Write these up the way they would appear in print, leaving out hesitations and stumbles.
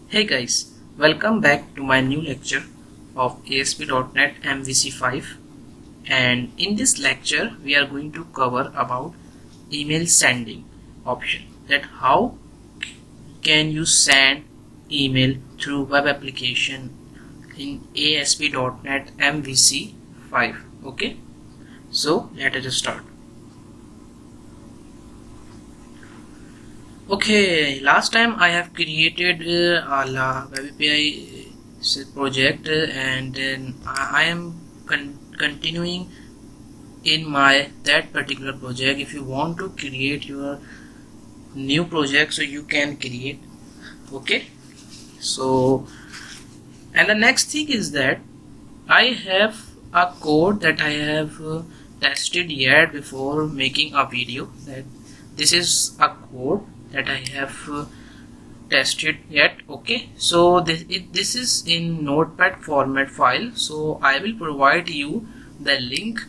Hey guys, welcome back to my new lecture of ASP.NET MVC5, and in this lecture we are going to cover about email sending option, that how can you send email through web application in ASP.NET MVC5. Okay, so let us start. Okay, last time I have created a web API project, and then I am continuing in my that particular project. If you want to create your new project, so you can create. Okay, so and the next thing is that I have a code that I have tested yet before making a video. That this is a code that I have tested yet. Okay, so this is in notepad format file, so I will provide you the link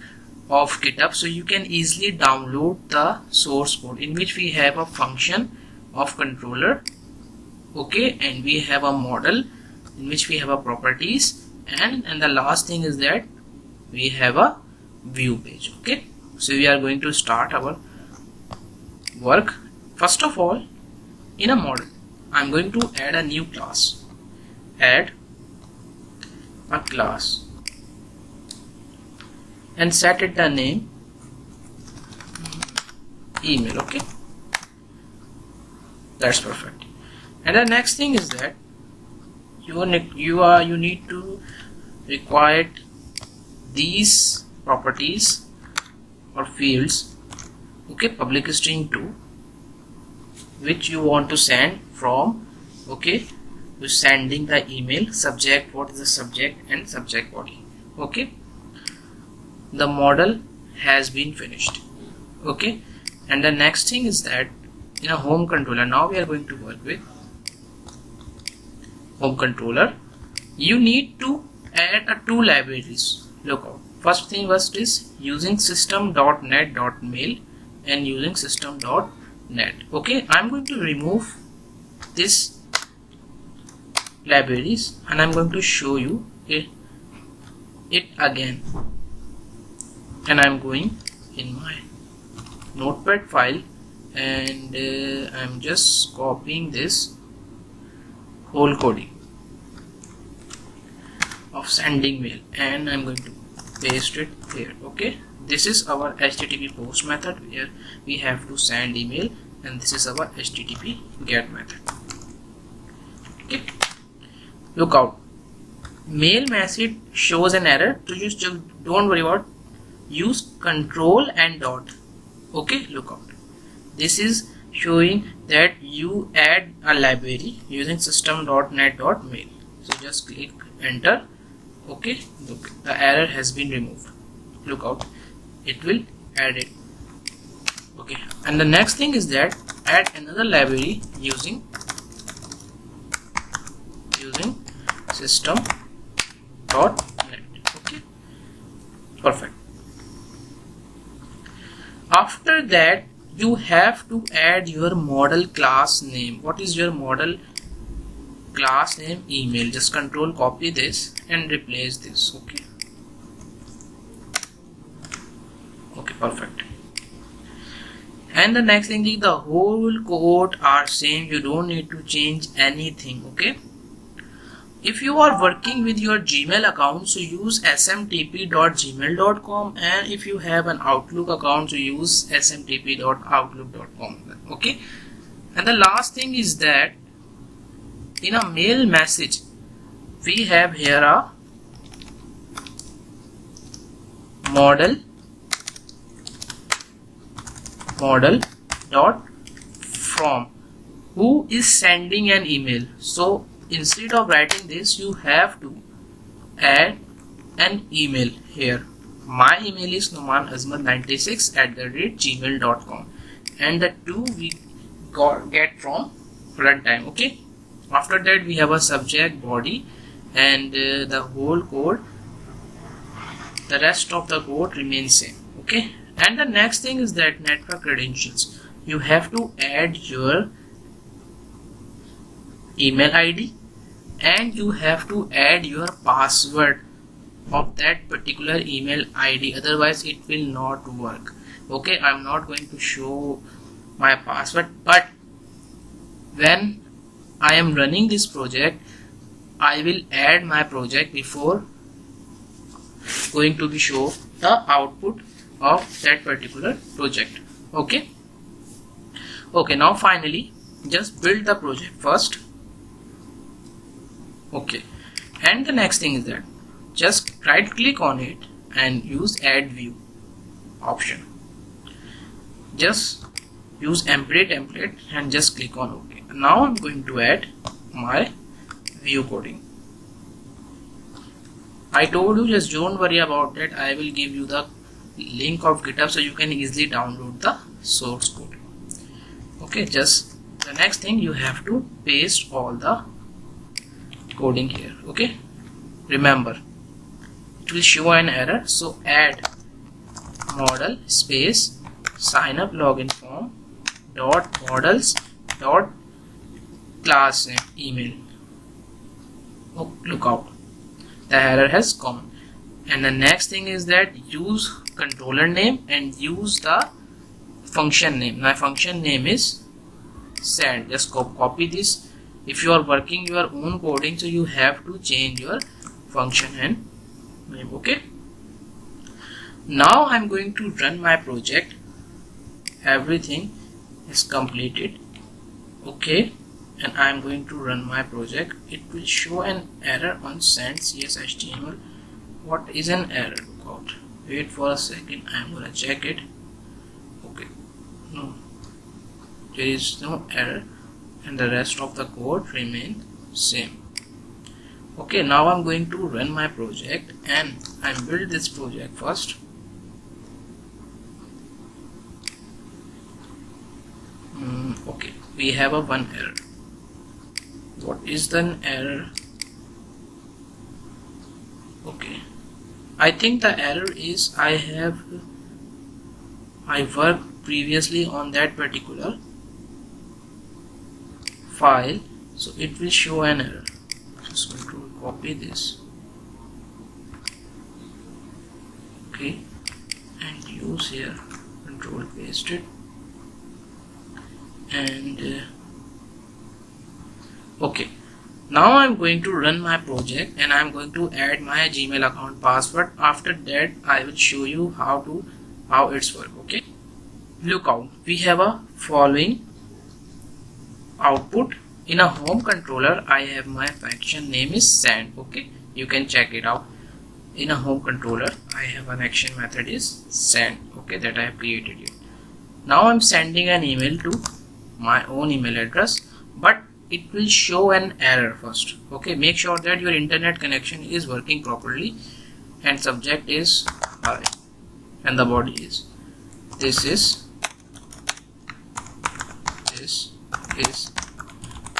of GitHub so you can easily download the source code, in which we have a function of controller. Okay, and we have a model in which we have a properties, and the last thing is that we have a view page. Okay, so we are going to start our work. First of all, in a model I'm going to add a new class. Add a class and set it the name email. Okay, that's perfect. And the next thing is that you need to require these properties or fields. Okay, public string 2, which you want to send from. Okay, to sending the email. Subject, what is the subject, and subject body. Okay, the model has been finished. Okay, and the next thing is that in a home controller, now we are going to work with home controller. You need to add two libraries. Look out. First thing is using system.net.mail and using system.net. Okay, I'm going to remove this libraries and I'm going to show you it again. And I'm going in my notepad file, and I'm just copying this whole coding of sending mail, and I'm going to paste it here. Okay, this is our HTTP post method where we have to send email, and this is our HTTP get method. Okay, look out, mail message shows an error, so just don't worry about, use control and dot. Okay, look out, this is showing that you add a library using system.net.mail. so just click enter. Okay, look, the error has been removed. Look out, it will add it. Okay, and the next thing is that add another library using system.net. Okay, perfect. After that, you have to add your model class name. What is your model class name? Email. Just control copy this and replace this. Okay, okay, perfect. And the next thing is the whole code are same, you don't need to change anything. Okay, if you are working with your Gmail account, so use smtp.gmail.com, and if you have an Outlook account, so use smtp.outlook.com. okay, and the last thing is that in a mail message we have here a model dot from who is sending an email. So instead of writing this, you have to add an email here. My email is nomanazmar96@gmail.com, and the two we get from runtime. Okay, after that we have a subject, body, and the whole code, the rest of the code remains same. Okay, and the next thing is that network credentials. You have to add your email ID, and you have to add your password of that particular email ID, otherwise it will not work. Okay, I'm not going to show my password, but when I am running this project I will add my project before going to be show the output of that particular project. Okay, now finally just build the project first. Okay, and the next thing is that just right click on it and use add view option. Just use empty template and just click on OK. Now I'm going to add my view coding. I told you just don't worry about that. I will give you the link of GitHub so you can easily download the source code. Okay, just the next thing you have to paste all the coding here. Okay, remember it will show an error, so add model space sign up login form dot models dot class name email. Oh, look out, the error has come. And the next thing is that use controller name and use the function name. My function name is send. Just copy this. If you are working your own coding, so you have to change your function and name. Okay, now I'm going to run my project. Everything is completed. Okay, and I'm going to run my project. It will show an error on send CS_HTML. What is an error? Look out. Wait for a second. I'm gonna check it. Okay, no, there is no error and the rest of the code remain same. Okay, now I'm going to run my project and I build this project first. Okay, we have a one error. What is the error? Okay, I think the error is I worked previously on that particular file, so it will show an error. Just control copy this. Okay, and use here control paste it. And okay, now I'm going to run my project and I'm going to add my Gmail account password. After that I will show you how it's work. Okay, look out, we have a following output. In a home controller I have my function name is send. Okay, you can check it out. In a home controller I have an action method is send. Okay, that I have created here. Now I'm sending an email to my own email address, but it will show an error first. Okay, make sure that your internet connection is working properly and subject is hi and the body is this is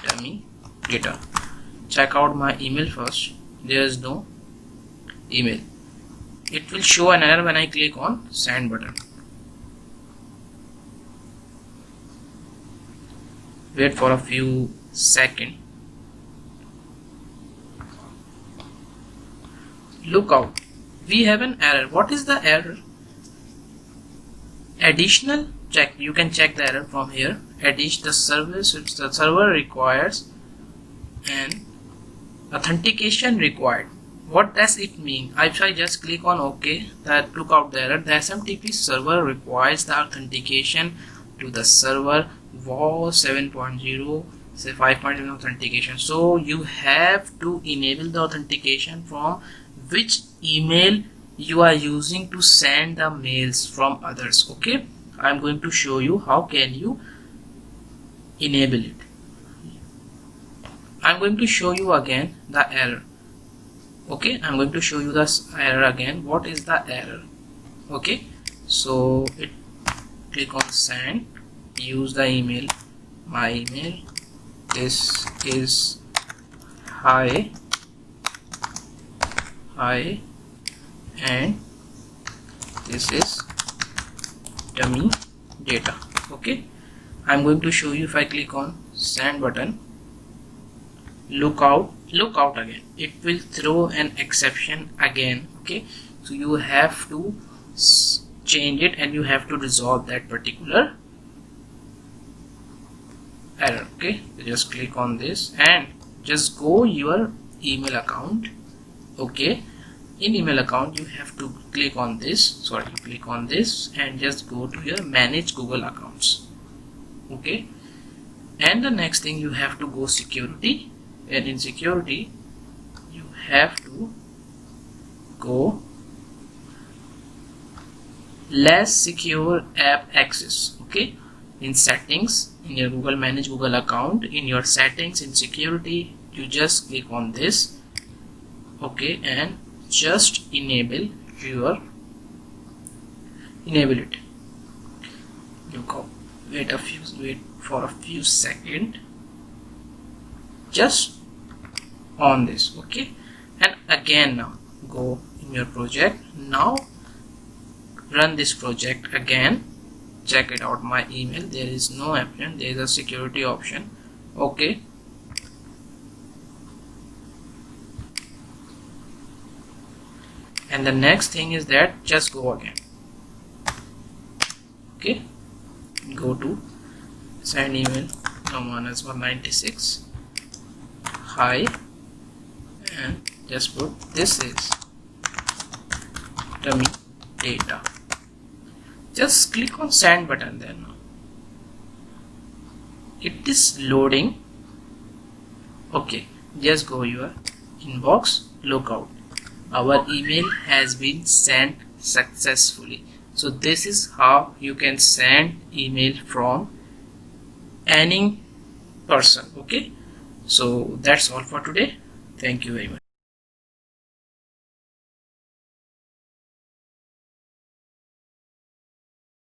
dummy data. Check out my email first. There is no email. It will show an error when I click on send button. Wait for a few seconds. Look out, we have an error. What is the error? Additional check. You can check the error from here. The server requires an authentication required. What does it mean? If I just click on OK, that look out the error. The SMTP server requires the authentication to the server was 7.0, say 5.0 authentication. So you have to enable the authentication from which email you are using to send the mails from others. Okay, I'm going to show you how can you enable it. I'm going to show you again the error. Okay, I'm going to show you this error again. What is the error? Okay, so click on send, use the email, my email, this is hi and this is dummy data. Okay, I'm going to show you. If I click on send button, look out, look out again, it will throw an exception again. Okay, so you have to change it and you have to resolve that particular error. Okay, so just click on this and just go your email account. Okay, in email account you have to click on this, click on this and just go to your manage Google accounts. Okay, and the next thing you have to go security, and in security you have to go less secure app access. Okay, in settings, in your Google manage Google account, in your settings, in security, you just click on this. Okay, and just enable it. You go wait for a few seconds just on this. Okay, and again now go in your project, now run this project again, check it out my email, there is no option, there is a security option. Okay, and the next thing is that just go again. Okay, go to send email Nomanas196 hi and just put this is dummy data. Just click on send button, then it is loading. Okay, just go your inbox, look out, our email has been sent successfully. So this is how you can send email from any person. Okay, so that's all for today. Thank you very much.